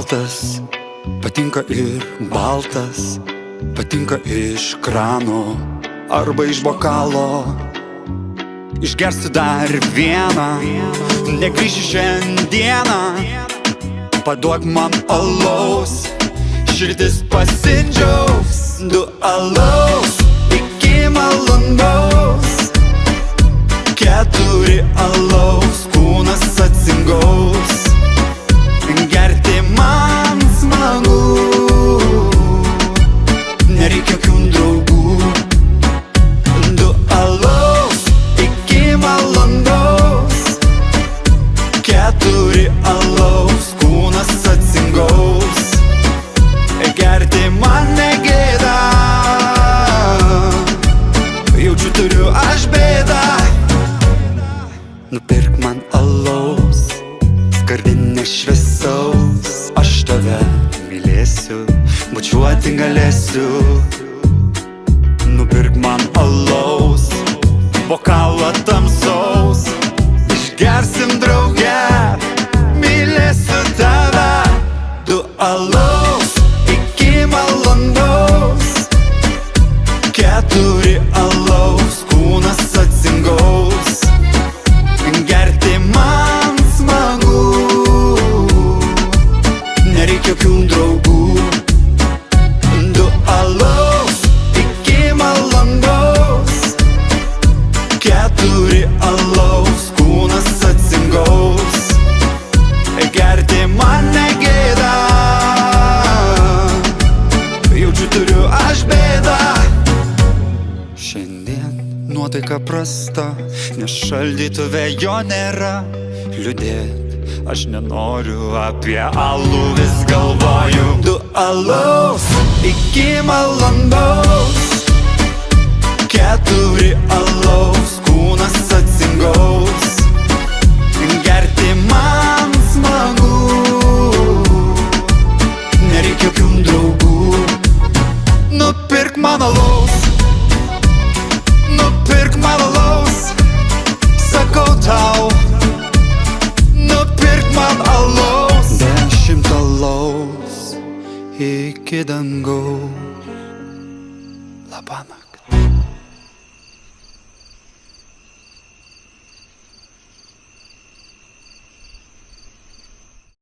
šaltas, patinka ir baltas, patinka iš krano arba iš bokalo. Išgersiu dar vieną, negrįšiu šiandieną, paduok man alaus, širdis pasidžiaugs. 2 alaus iki valandos, 4 alaus kūnas atsingaus. Gerti man smagu, nereikia jokių draugų. 2 alaus iki valandos, 4 alaus kūnas atsingaus. Gerti man negėda, jaučiu turiu aš bėdą. Nupirk man alaus, skardinę šviesaus, aš tave mylėsiu, bučiuoti galėsiu. Nupirk man alaus, bokalą tamsaus, išgersim drauge, mylėsiu tave. 2 alaus iki valandos, 4 alaus kūnas atsingaus. Gerti man smagu, nereikia jokių draugų. 2 alaus iki valandos, 4 alaus kūnas atsingaus. Gerti man negėda, jaučiu turiu aš bėdą. Šiandien nuotaika prasta, nes šaldytuve jo nėra. Liūdėt aš nenoriu, apie alų vis galvoju. 2 alaus iki valandos, 4 alaus kūnas atsingaus. Gerti man smagu, nereikia jokių draugų. Nupirk man alaus, nupirk man alaus, sakau tau. Nupirk man alaus, 10 alaus iki dangaus. Labana.